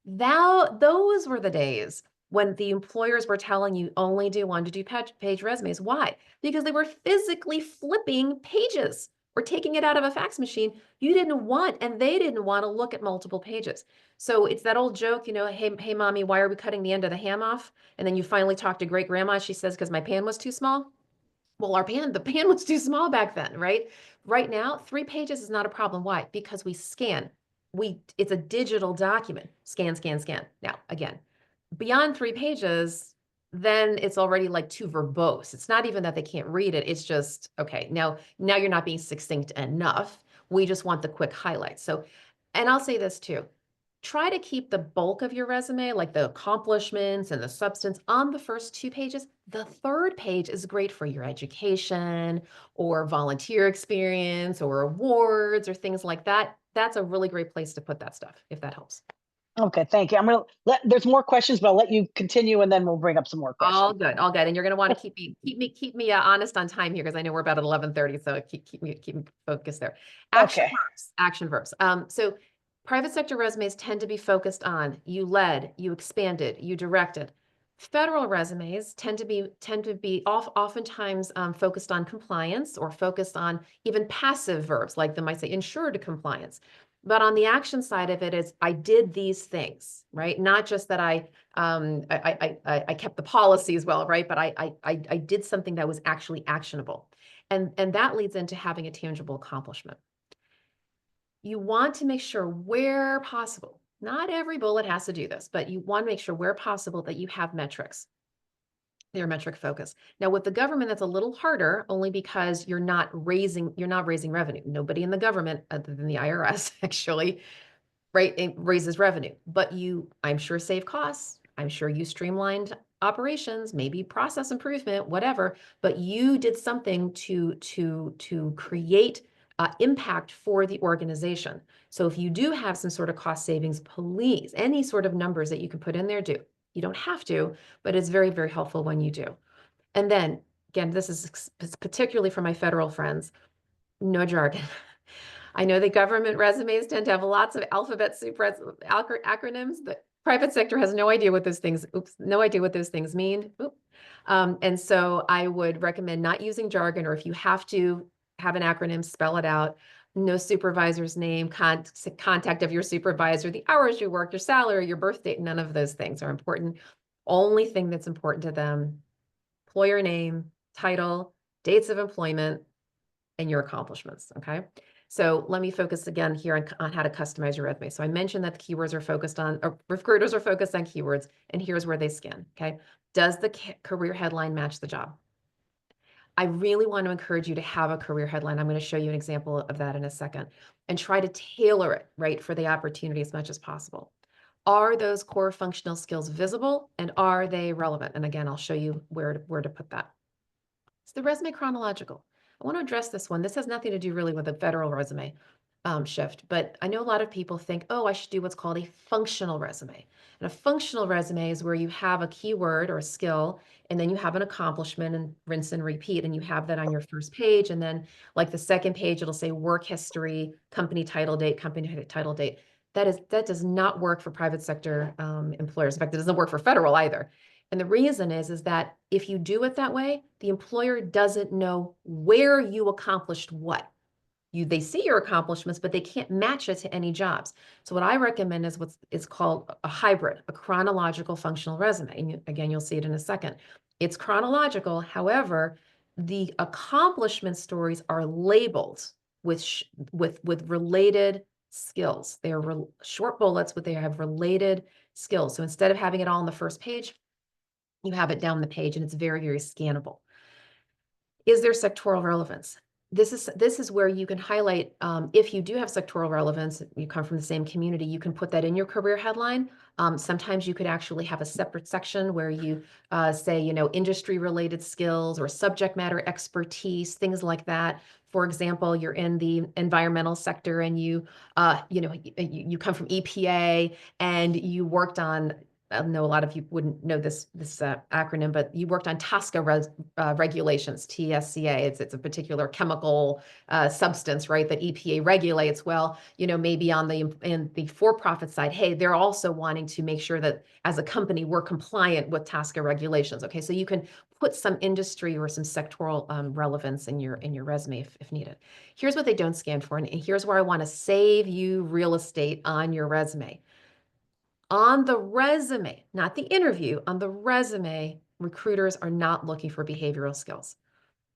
Those were the days when the employers were telling you only do 1 to 2 page resumes. Why? Because they were physically flipping pages or taking it out of a fax machine. You didn't want, and they didn't want to look at multiple pages. So it's that old joke, hey, mommy, why are we cutting the end of the ham off? And then you finally talk to great grandma. She says, because my pan was too small. Well, the pan was too small back then, right? Right now, 3 pages is not a problem. Why? Because we scan. It's a digital document. Scan, scan, scan. Now, again, beyond 3 pages, then it's already like too verbose. It's not even that they can't read it. It's just, okay, now you're not being succinct enough. We just want the quick highlights. So, and I'll say this too. Try to keep the bulk of your resume, like the accomplishments and the substance, on the first 2 pages. The third page is great for your education or volunteer experience or awards or things like that. That's a really great place to put that stuff, if that helps. Okay, thank you. There's more questions, but I'll let you continue and then we'll bring up some more All questions. good, all good. And you're going to want to keep me honest on time here because I know we're about at 11:30, so keep me focused there. Action Okay. verbs, action verbs. So private sector resumes tend to be focused on you led, you expanded, you directed. Federal resumes tend to be oftentimes focused on compliance or focused on even passive verbs, like they might say ensured compliance. But on the action side of it is I did these things, right? Not just that I kept the policies well, right? But I did something that was actually actionable. And that leads into having a tangible accomplishment. You want to make sure where possible, not every bullet has to do this, but you want to make sure where possible that you have metrics. They're metric focused. Now with the government, that's a little harder only because you're not raising revenue. Nobody in the government other than the IRS actually, right, it raises revenue, but I'm sure, save costs. I'm sure you streamlined operations, maybe process improvement, whatever, but you did something to create impact for the organization. So if you do have some sort of cost savings, please, any sort of numbers that you can put in there, do. You don't have to, but it's very, very helpful when you do. And then, again, this is particularly for my federal friends, no jargon. I know the government resumes tend to have lots of alphabet soup acronyms. The private sector has no idea what those things, no idea what those things mean. And so I would recommend not using jargon, or if you have to have an acronym, spell it out. No supervisor's name, contact of your supervisor, the hours you work, your salary, your birth date, none of those things are important. Only thing that's important to them, employer name, title, dates of employment, and your accomplishments, okay? So let me focus again here on how to customize your resume. So I mentioned that the keywords are focused on, or recruiters are focused on keywords, and here's where they scan, okay? Does the career headline match the job? I really want to encourage you to have a career headline. I'm going to show you an example of that in a second, and try to tailor it, right, for the opportunity as much as possible. Are those core functional skills visible, and are they relevant? And again, I'll show you where to put that. It's the resume chronological. I want to address this one. This has nothing to do really with a federal resume shift, but I know a lot of people think, oh, I should do what's called a functional resume. And a functional resume is where you have a keyword or a skill, and then you have an accomplishment, and rinse and repeat, and you have that on your first page. And then like the second page, it'll say work history, company title date, company title date. That does not work for private sector employers. In fact, it doesn't work for federal either. And the reason is that if you do it that way, the employer doesn't know where you accomplished what. they see your accomplishments, but they can't match it to any jobs. So what I recommend is what's is called a hybrid, a chronological functional resume. And again, you'll see it in a second. It's chronological. However, the accomplishment stories are labeled with with related skills. They are short bullets, but they have related skills. So instead of having it all on the first page, you have it down the page, and it's very, very scannable. Is there sectoral relevance? This is where you can highlight, if you do have sectoral relevance, you come from the same community, you can put that in your career headline. Sometimes you could actually have a separate section where you say, industry related skills or subject matter expertise, things like that. For example, you're in the environmental sector and you come from EPA and you worked on, I know a lot of you wouldn't know this acronym, but you worked on TSCA regulations, TSCA. It's a particular chemical substance, right, that EPA regulates. Well, maybe in the for-profit side, hey, they're also wanting to make sure that as a company we're compliant with TSCA regulations. Okay, so you can put some industry or some sectoral relevance in your resume if needed. Here's what they don't scan for, and here's where I want to save you real estate on your resume. On the resume, not the interview, on the resume, recruiters are not looking for behavioral skills.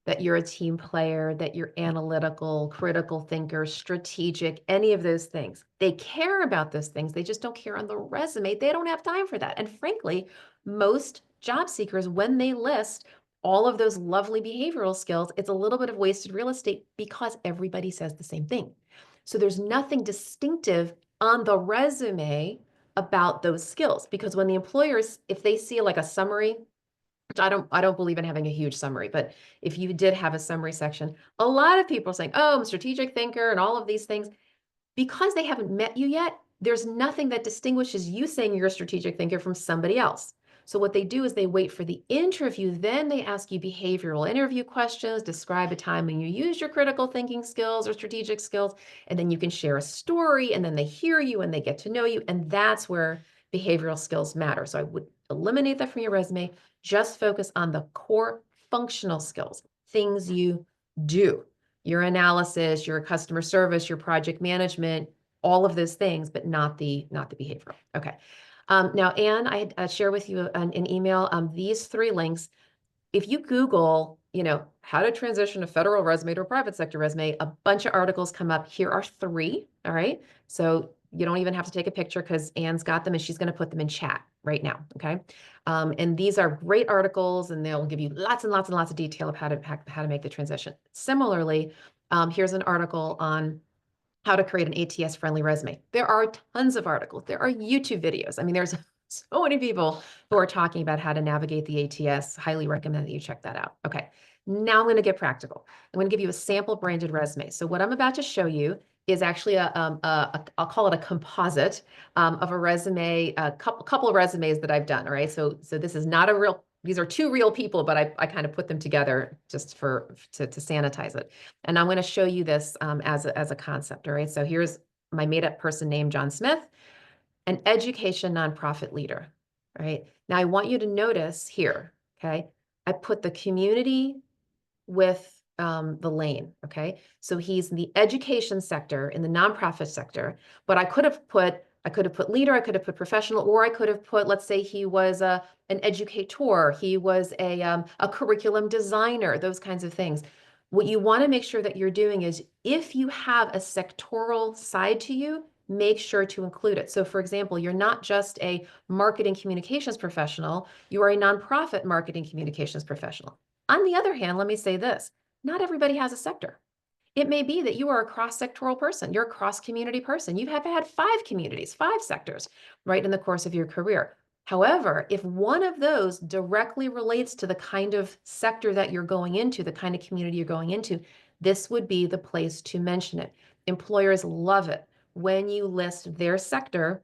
That you're a team player, that you're analytical, critical thinker, strategic, any of those things. They care about those things. They just don't care on the resume. They don't have time for that. And frankly, most job seekers, when they list all of those lovely behavioral skills, it's a little bit of wasted real estate because everybody says the same thing. So there's nothing distinctive on the resume about those skills, because when the employers, if they see like a summary, which I don't believe in having a huge summary, but if you did have a summary section, a lot of people are saying, oh, I'm a strategic thinker and all of these things. Because they haven't met you yet, there's nothing that distinguishes you saying you're a strategic thinker from somebody else. So what they do is they wait for the interview, then they ask you behavioral interview questions, describe a time when you used your critical thinking skills or strategic skills, and then you can share a story, and then they hear you and they get to know you, and that's where behavioral skills matter. So I would eliminate that from your resume, just focus on the core functional skills, things you do. Your analysis, your customer service, your project management, all of those things, but not the behavioral. Okay. Now, Anne, I share with you an email. These 3 links. If you Google, how to transition a federal resume to a private sector resume, a bunch of articles come up. Here are 3. All right. So you don't even have to take a picture because Anne's got them and she's going to put them in chat right now. Okay. And these are great articles, and they'll give you lots and lots and lots of detail of how to make the transition. Similarly, here's an article on how to create an ATS friendly resume. There are tons of articles. There are YouTube videos. I mean, there's so many people who are talking about how to navigate the ATS. Highly recommend that you check that out. Okay, now I'm going to get practical. I'm going to give you a sample branded resume. So what I'm about to show you is actually I'll call it a composite of a resume, a couple of resumes that I've done. All right, so this is not a real. These are 2 real people, but I kind of put them together just to sanitize it. And I'm going to show you this as a concept. All right, so here's my made up person named John Smith, an education nonprofit leader. Right now, I want you to notice here. Okay, I put the community with the lane. Okay, so he's in the education sector, in the nonprofit sector, but I could have put leader, I could have put professional, or I could have put, let's say he was an educator, he was a curriculum designer, those kinds of things. What you want to make sure that you're doing is, if you have a sectoral side to you, make sure to include it. So for example, you're not just a marketing communications professional, you are a nonprofit marketing communications professional. On the other hand, let me say this, not everybody has a sector. It may be that you are a cross-sectoral person. You're a cross-community person. You have had 5 communities, 5 sectors, right, in the course of your career. However, if one of those directly relates to the kind of sector that you're going into, the kind of community you're going into, this would be the place to mention it. Employers love it when you list their sector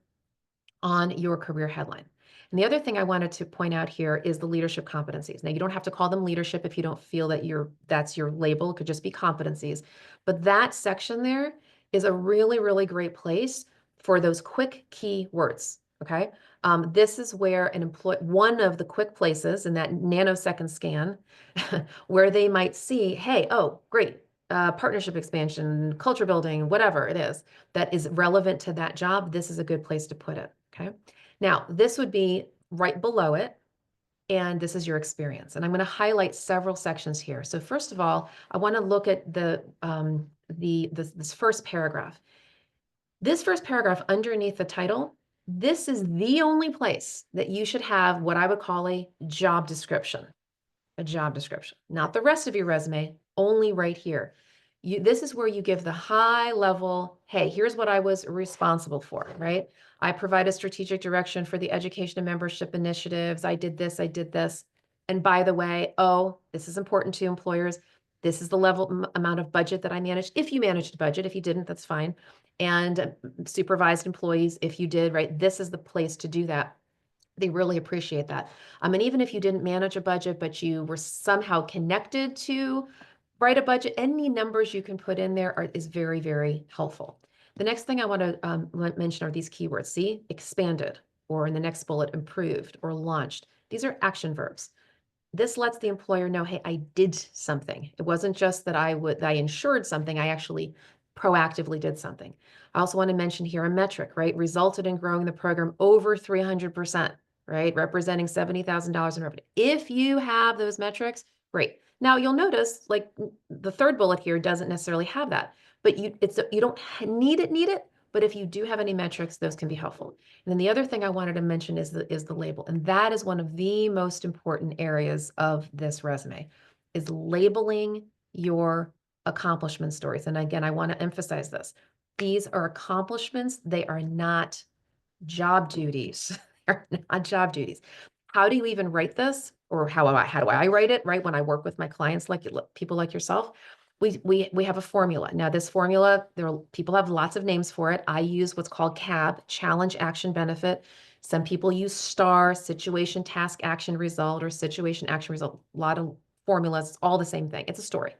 on your career headline. And the other thing I wanted to point out here is the leadership competencies. Now, you don't have to call them leadership if you don't feel that that's your label. It could just be competencies. But that section there is a really, really great place for those quick key words. Okay. This is where one of the quick places in that nanosecond scan where they might see, hey, oh, great. partnership expansion, culture building, whatever it is that is relevant to that job, this is a good place to put it. Okay. Now, this would be right below it. And this is your experience. And I'm going to highlight several sections here. So first of all, I want to look at this first paragraph. This first paragraph underneath the title, this is the only place that you should have what I would call a job description. A job description, not the rest of your resume, only right here. This is where you give the high level, hey, here's what I was responsible for, right? I provided strategic direction for the education and membership initiatives. I did this, I did this. And by the way, oh, this is important to employers. This is the level amount of budget that I managed. If you managed a budget, if you didn't, that's fine. And supervised employees, if you did, right? This is the place to do that. They really appreciate that. And even if you didn't manage a budget, but you were somehow connected to write a budget, any numbers you can put in there is very, very helpful. The next thing I want to mention are these keywords. See, expanded, or in the next bullet, improved or launched. These are action verbs. This lets the employer know, hey, I did something. It wasn't just that I ensured something, I actually proactively did something. I also want to mention here a metric, right? Resulted in growing the program over 300%, right? Representing $70,000 in revenue. If you have those metrics, great. Now you'll notice like the third bullet here doesn't necessarily have that, but you don't need it, but if you do have any metrics, those can be helpful. And then the other thing I wanted to mention is the label. And that is one of the most important areas of this resume is labeling your accomplishment stories. And again, I want to emphasize this. These are accomplishments. They are not job duties. They're not job duties. How do you even write this? Or how do I write it, right? When I work with my clients, like people like yourself, we have a formula. Now, this formula, people have lots of names for it. I use what's called CAB, Challenge, Action, Benefit. Some people use STAR, Situation, Task, Action, Result, or Situation, Action, Result. A lot of formulas, it's all the same thing. It's a story.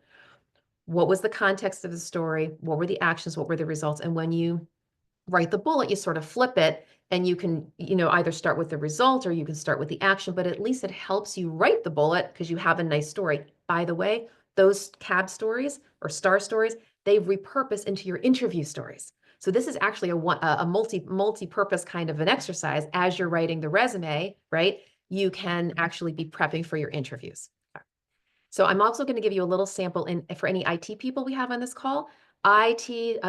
What was the context of the story? What were the actions? What were the results? And when you write the bullet, you sort of flip it and you can, either start with the result or you can start with the action, but at least it helps you write the bullet because you have a nice story. By the way, those CAB stories or STAR stories, they repurpose into your interview stories. So this is actually a multi-purpose kind of an exercise as you're writing the resume, right? You can actually be prepping for your interviews. So I'm also going to give you a little sample for any IT people we have on this call. IT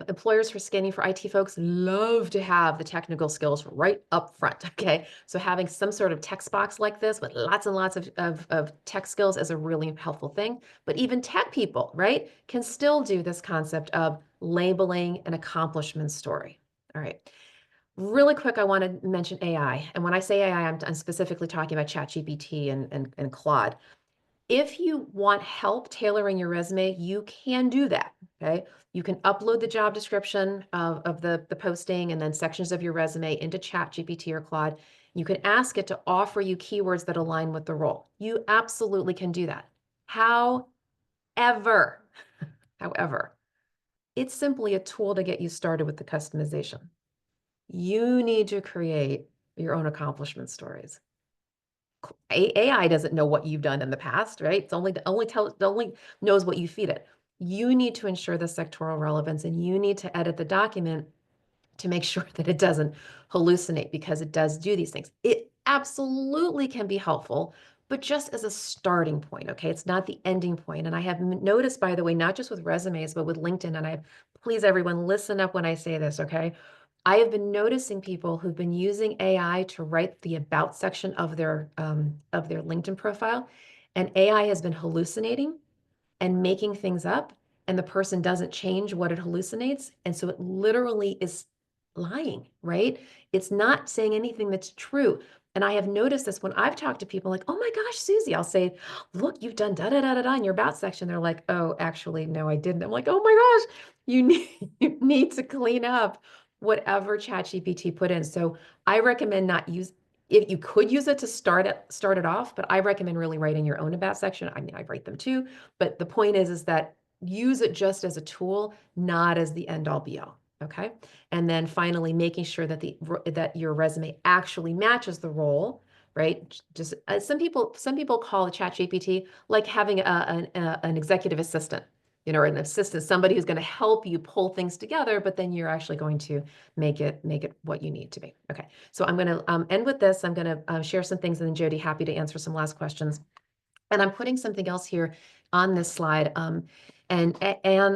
employers for scanning for IT folks love to have the technical skills right up front. Okay, so having some sort of text box like this with lots and lots of tech skills is a really helpful thing. But even tech people, right, can still do this concept of labeling an accomplishment story. All right. Really quick, I want to mention AI. And when I say AI, I'm specifically talking about ChatGPT and Claude. If you want help tailoring your resume, you can do that, okay? You can upload the job description of the posting and then sections of your resume into ChatGPT or Claude. You can ask it to offer you keywords that align with the role. You absolutely can do that. However, however, it's simply a tool to get you started with the customization. You need to create your own accomplishment stories. AI doesn't know what you've done in the past, right? It's only knows what you feed it. You need to ensure the sectoral relevance and you need to edit the document to make sure that it doesn't hallucinate because it does do these things. It absolutely can be helpful, but just as a starting point, okay? It's not the ending point. And I have noticed, by the way, not just with resumes, but with LinkedIn, and please everyone listen up when I say this, okay? I have been noticing people who've been using AI to write the about section of their LinkedIn profile, and AI has been hallucinating and making things up, and the person doesn't change what it hallucinates, and so it literally is lying, right? It's not saying anything that's true. And I have noticed this when I've talked to people like, oh my gosh, Susie, I'll say, look, you've done da da da da da in your about section. They're like, oh, actually, no, I didn't. I'm like, oh my gosh, you need to clean up whatever ChatGPT put in. So I recommend not use if you could use it to start it off, but I recommend really writing your own about section. I mean, I write them too, but the point is that use it just as a tool, not as the end all be all. Okay. And then finally, making sure that that your resume actually matches the role, right? Just some people call a ChatGPT like having an executive assistant. or an assistant, somebody who's going to help you pull things together, but then you're actually going to make it what you need to be. Okay. So I'm going to end with this. I'm going to share some things, and then Jody, happy to answer some last questions. And I'm putting something else here on this slide. And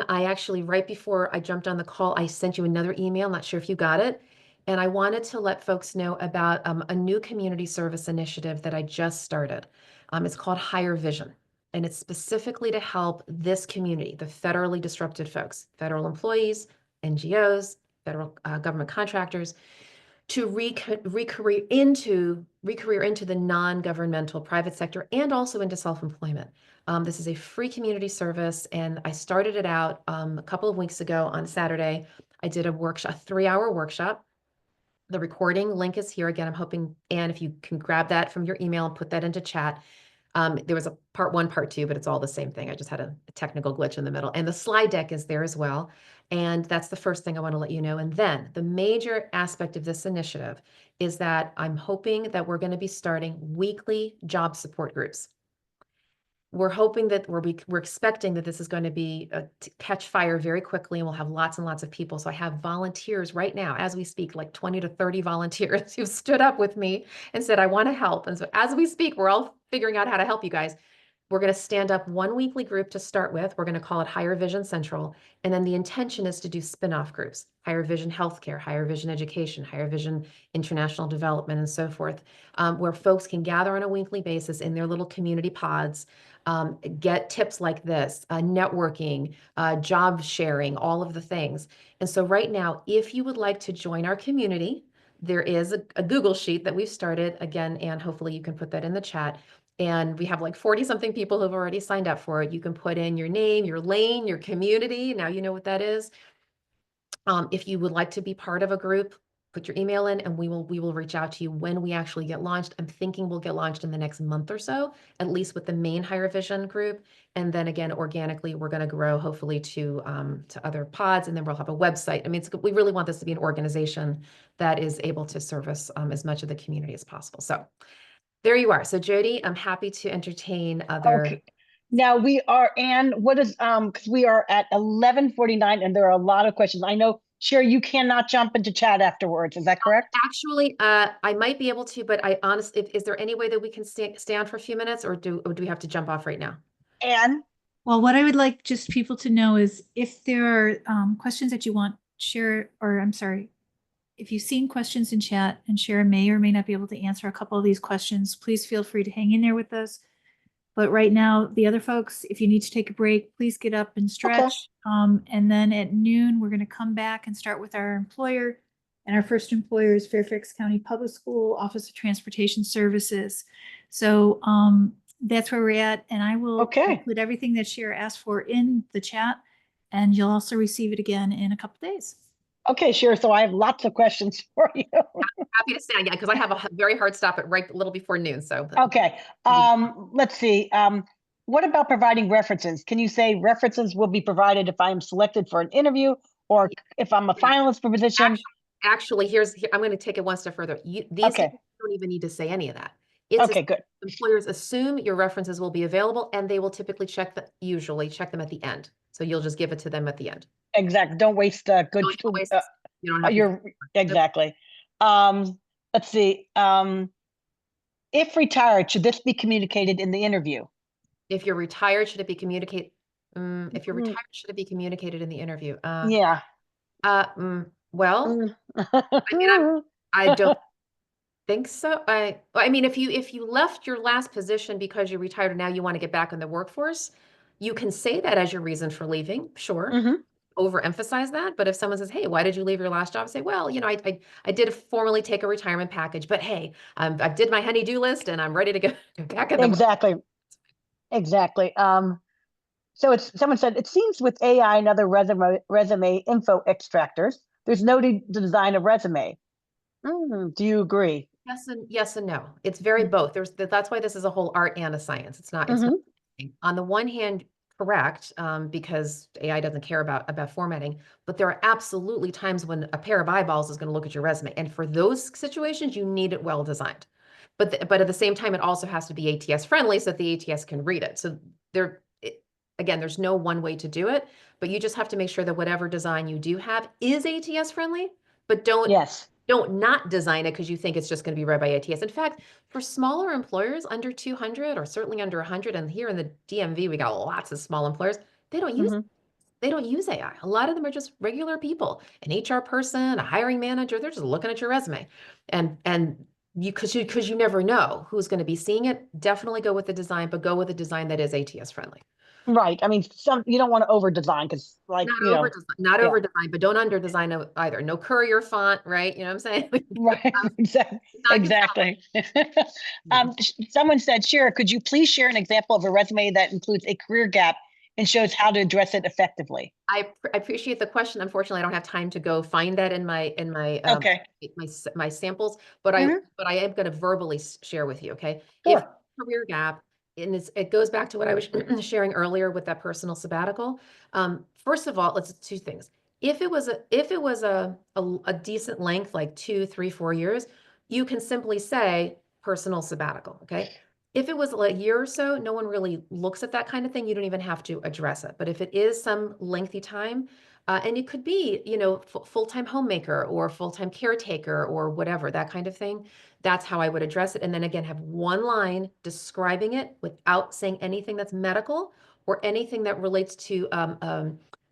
I actually, right before I jumped on the call, I sent you another email. Not sure if you got it. And I wanted to let folks know about a new community service initiative that I just started. It's called Hire Vision. And it's specifically to help this community, the federally disrupted folks, federal employees, NGOs, federal government contractors, to recareer into the non-governmental private sector and also into self-employment. This is a free community service, and I started it out a couple of weeks ago on Saturday. I did a workshop, a 3-hour workshop. The recording link is here. Again, I'm hoping, Anne, if you can grab that from your email and put that into chat. There was a part 1, part 2, but it's all the same thing. I just had a technical glitch in the middle. And the slide deck is there as well. And that's the first thing I want to let you know. And then the major aspect of this initiative is that I'm hoping that we're going to be starting weekly job support groups. We're hoping that we're expecting that this is going to be to catch fire very quickly, and we'll have lots and lots of people. So I have volunteers right now, as we speak, like 20 to 30 volunteers who've stood up with me and said, I want to help. And so as we speak, we're all figuring out how to help you guys. We're going to stand up one weekly group to start with. We're going to call it Hire Vision Central. And then the intention is to do spin-off groups, Hire Vision Healthcare, Hire Vision Education, Hire Vision International Development, and so forth, where folks can gather on a weekly basis in their little community pods, get tips like this, networking, job sharing, all of the things. And so right now, if you would like to join our community, there is a Google sheet that we've started. Again, and hopefully you can put that in the chat. And we have like 40 something people who've already signed up for it. You can put in your name, your lane, your community. Now you know what that is. If you would like to be part of a group, put your email in and we will reach out to you when we actually get launched. I'm thinking we'll get launched in the next month or so, at least with the main Hire Vision group. And then again, organically, we're going to grow hopefully to other pods, and then we'll have a website. I mean, we really want this to be an organization that is able to service as much of the community as possible. So there you are. So Jody, I'm happy to entertain other. Okay. Now we are, Anne, what is, because we are at 11:49 and there are a lot of questions. I know, Shira, you cannot jump into chat afterwards. Is that correct? Actually, I might be able to, but I honestly, is there any way that we can stay on for a few minutes, or do we have to jump off right now? Anne? Well, what I would like just people to know is if there are questions that you want, Shira, or I'm sorry, if you've seen questions in chat and Shira may or may not be able to answer a couple of these questions, please feel free to hang in there with us. But right now, the other folks, if you need to take a break, please get up and stretch. And then at noon, we're going to come back and start with our employer. And our first employer is Fairfax County Public School Office of Transportation Services. So that's where we're at. And I will put everything that Shira asked for in the chat. And you'll also receive it again in a couple days. Okay, sure. So I have lots of questions for you. Happy to stay on, yeah, because I have a very hard stop at right a little before noon. So okay, let's see. What about providing references? Can you say references will be provided if I'm selected for an interview or if I'm a finalist for position? Actually, I'm going to take it one step further. These don't even need to say any of that. It's good. Employers assume your references will be available, and they will typically usually check them at the end. So you'll just give it to them at the end. Exactly. Don't waste good. Don't waste, you don't have exactly. Let's see. If retired, should this be communicated in the interview? If you're retired, should it be communicated? If you're retired, should it be communicated in the interview? Yeah. Well, I don't think so. I mean, if you left your last position because you retired and now you want to get back in the workforce, you can say that as your reason for leaving. Sure. Overemphasize that. But if someone says, hey, why did you leave your last job? Say, well, I did formally take a retirement package, but hey, I did my honey-do list and I'm ready to go back in the Exactly. So someone said, it seems with AI and other resume info extractors, there's no need to design a resume. Do you agree? Yes and no. It's very both. That's why this is a whole art and a science. It's not, on the one hand, correct, because AI doesn't care about formatting, but there are absolutely times when a pair of eyeballs is going to look at your resume. And for those situations, you need it well designed. But at the same time, it also has to be ATS friendly so that the ATS can read it. So again, there's no one way to do it, but you just have to make sure that whatever design you do have is ATS friendly, but Yes. don't not design it because you think it's just going to be read by ATS. In fact, for smaller employers under 200 or certainly under 100, and here in the DMV, we got lots of small employers, they don't use Mhm. they don't use AI. A lot of them are just regular people, an HR person, a hiring manager. They're just looking at your resume, and because you never know who's going to be seeing it. Definitely go with the design, but go with a design that is ATS friendly. Right. I mean, you don't want to over design because, like, Not yeah. over design, but don't under design either. No courier font, right? You know what I'm saying? Right. Exactly. Knock yourself. Exactly. Yeah. Someone said, Shira, could you please share an example of a resume that includes a career gap and shows how to address it effectively? I appreciate the question. Unfortunately, I don't have time to go find that in my Okay. my samples, but Mhm. I am going to verbally share with you. Okay, if Sure. career gap, and it goes back to what I was sharing earlier with that personal sabbatical. First of all, let's two things. If it was a decent length, like 2, 3, 4 years, you can simply say personal sabbatical. Okay. If it was like a year or so, no one really looks at that kind of thing. You don't even have to address it. But if it is some lengthy time, and it could be, full-time homemaker or full-time caretaker or whatever, that kind of thing, that's how I would address it. And then again, have one line describing it without saying anything that's medical or anything that relates to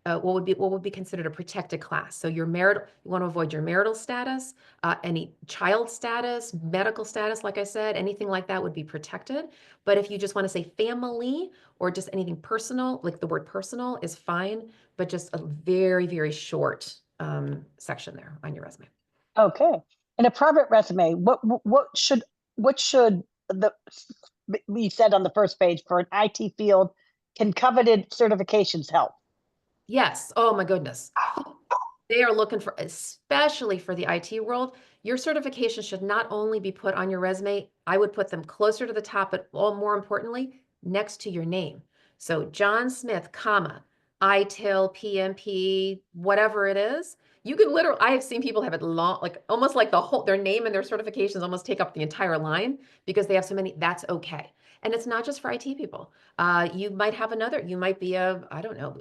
what would be considered a protected class. So your marital, you want to avoid your marital status, any child status, medical status, like I said, anything like that would be protected. But if you just want to say family or just anything personal, like the word personal is fine, but just a very, very short section there on your resume. Okay. In a private resume, what should the be said on the first page for an IT field? Can coveted certifications help? Yes. Oh my goodness. They are looking for, especially for the IT world, your certification should not only be put on your resume, I would put them closer to the top, but more importantly, next to your name. So John Smith, comma, ITIL, PMP, whatever it is. You can literally, I have seen people have it long, like almost like their name and their certifications almost take up the entire line because they have so many. That's okay. And it's not just for IT people. You might have you might be I don't know,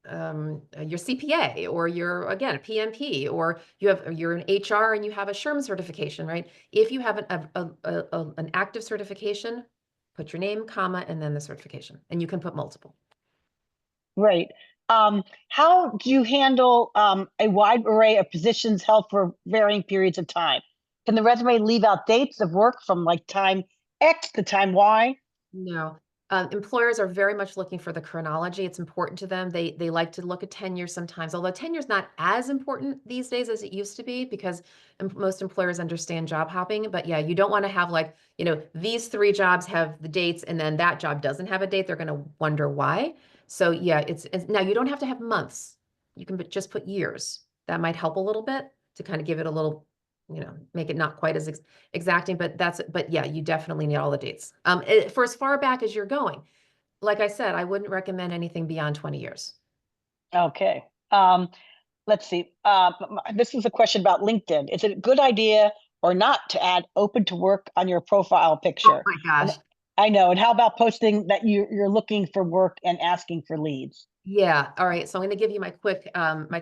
your CPA or you're again a PMP or you're an HR and you have a SHRM certification, right? If you have an active certification, put your name, comma, and then the certification, and you can put multiple. Right. How do you handle a wide array of positions held for varying periods of time? Can the resume leave out dates of work from like time X to time Y? No. Employers are very much looking for the chronology. It's important to them. They like to look at tenure sometimes, although tenure is not as important these days as it used to be because most employers understand job hopping. But yeah, you don't want to have like, these 3 jobs have the dates and then that job doesn't have a date. They're going to wonder why. So yeah, it's now you don't have to have months. You can just put years. That might help a little bit to kind of give it a little, make it not quite as exacting, but yeah, you definitely need all the dates. For as far back as you're going, like I said, I wouldn't recommend anything beyond 20 years. Okay. Let's see. This is a question about LinkedIn. Is it a good idea or not to add open to work on your profile Oh picture? my And gosh. I know. And how about posting that you're looking for work and asking for leads? Yeah. All right. So I'm going to give you my quick, yeah.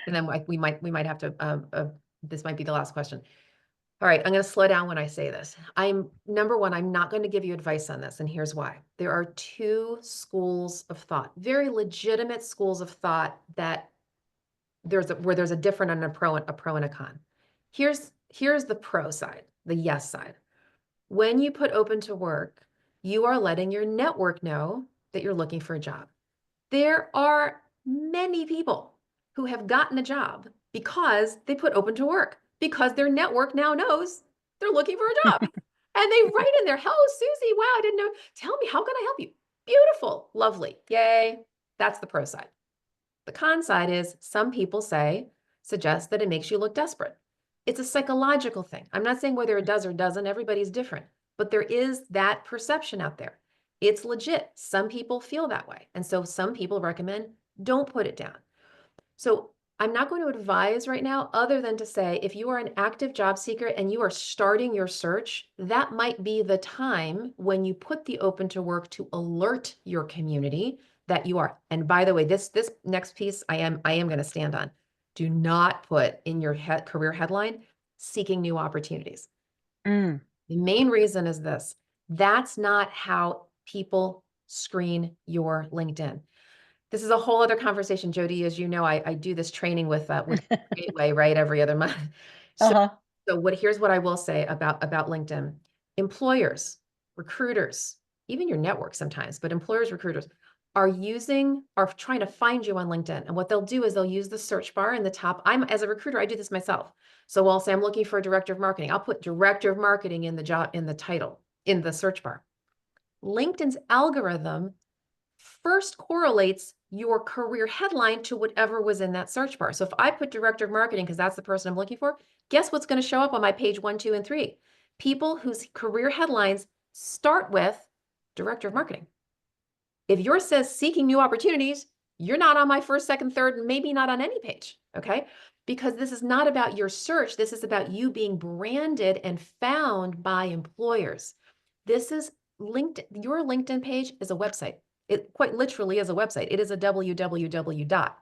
And then we might have to, this might be the last question. All right, I'm going to slow down when I say this. Number one, I'm not going to give you advice on this, and here's why. There are 2 schools of thought, very legitimate schools of thought that where there's a different and a pro and a con. Here's the pro side, the yes side. When you put open to work, you are letting your network know that you're looking for a job. There are many people who have gotten a job because they put open to work, because their network now knows they're looking for a job. And they write in there, hello, Susie. Wow, I didn't know. Tell me, how can I help you? Beautiful, lovely. Yay. That's the pro side. The con side is some people suggest that it makes you look desperate. It's a psychological thing. I'm not saying whether it does or doesn't, everybody's different, but there is that perception out there. It's legit. Some people feel that way. And so some people recommend don't put it down. So I'm not going to advise right now, other than to say, if you are an active job seeker and you are starting your search, that might be the time when you put the open to work to alert your community that you are. And by the way, this next piece I am going to stand on. Do not put in your career headline, seeking new opportunities. Mm. The main reason is this. That's not how people screen your LinkedIn. This is a whole other conversation, Jody. As you know, I do this training with Gateway, right, every other month. So, Uh-huh. here's what I will say about LinkedIn. Employers, recruiters, even your network sometimes, but employers, recruiters are trying to find you on LinkedIn. And what they'll do is they'll use the search bar in the top. As a recruiter, I do this myself. So I'll say I'm looking for a director of marketing. I'll put director of marketing in the title, in the search bar. LinkedIn's algorithm first correlates your career headline to whatever was in that search bar. So if I put director of marketing, because that's the person I'm looking for, guess what's going to show up on my page 1, 2, and 3? People whose career headlines start with director of marketing. If yours says seeking new opportunities, you're not on my first, second, third, and maybe not on any page, okay? Because this is not about your search. This is about you being branded and found by employers. This is your LinkedIn page is a website. It quite literally is a website. It is a www dot.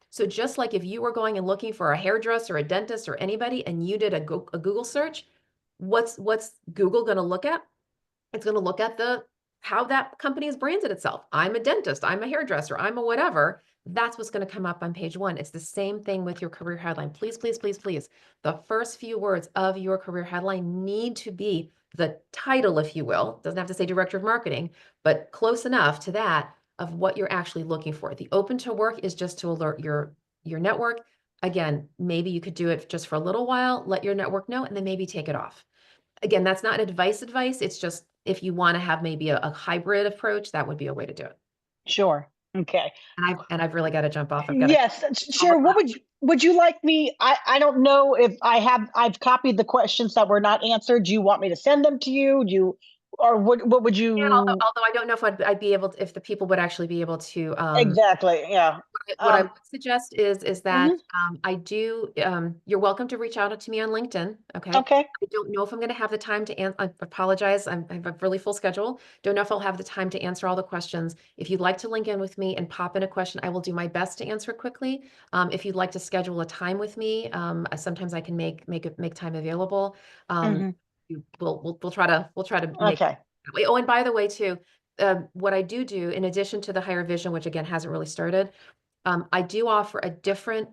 So just like if you were going and looking for a hairdresser, a dentist, or anybody, and you did a Google search, what's Google going to look at? It's going to look at how that company has branded itself. I'm a dentist, I'm a hairdresser, I'm a whatever. That's what's going to come up on page 1. It's the same thing with your career headline. Please, please, please, please. The first few words of your career headline need to be the title, if you will. It doesn't have to say director of marketing, but close enough to that of what you're actually looking for. The open to work is just to alert your network. Again, maybe you could do it just for a little while, let your network know, and then maybe take it off. Again, that's not advice. It's just if you want to have maybe a hybrid approach, that would be a way to do it. Sure. Okay. And I've really got to jump off. Yes, sure. What would you like me? I don't know if I've copied the questions that were not answered. Do you want me to send them to you? Or what would you? Yeah, although I don't know if I'd be able to, if the people would actually be able to. Exactly. Yeah. What I would suggest is that mhm. I do. You're welcome to reach out to me on LinkedIn. Okay. Okay. I don't know if I'm going to have the time to answer. I apologize. I have a really full schedule. Don't know if I'll have the time to answer all the questions. If you'd like to link in with me and pop in a question, I will do my best to answer it quickly. If you'd like to schedule a time with me, sometimes I can make time available. Mhm. We'll try to make. Okay. Oh, and by the way, too, what I do in addition to the Hire Vision, which again hasn't really started, I do offer a different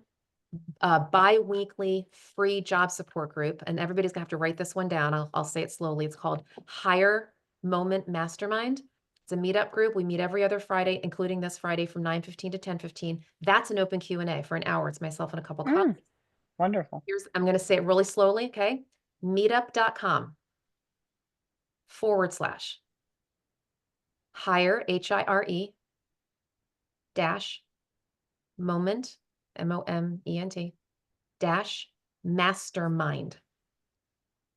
bi-weekly free job support group, and everybody's gonna have to write this one down. I'll say it slowly. It's called Hire Moment Mastermind. It's a meetup group. We meet every other Friday, including this Friday from 9:15 to 10:15. That's an open Q&A for an hour. It's myself and a couple colleagues. Wonderful. I'm going to say it really slowly, okay? Meetup.com/hire, HIRE, dash moment, MOMENT, dash mastermind.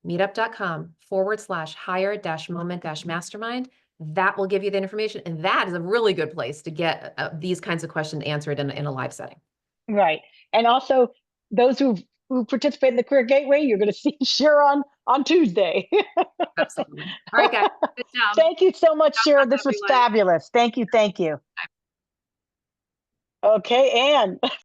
Meetup.com/hire-moment-mastermind. That will give you the information. And that is a really good place to get these kinds of questions answered in a live setting. Right. And also those who participate in the Career Gateway, you're going to see Shira on Tuesday. Absolutely. All right, guys. Good job. Thank you so much, Shira. This was everyone. fabulous. Thank you. Thank you. Okay, Anne.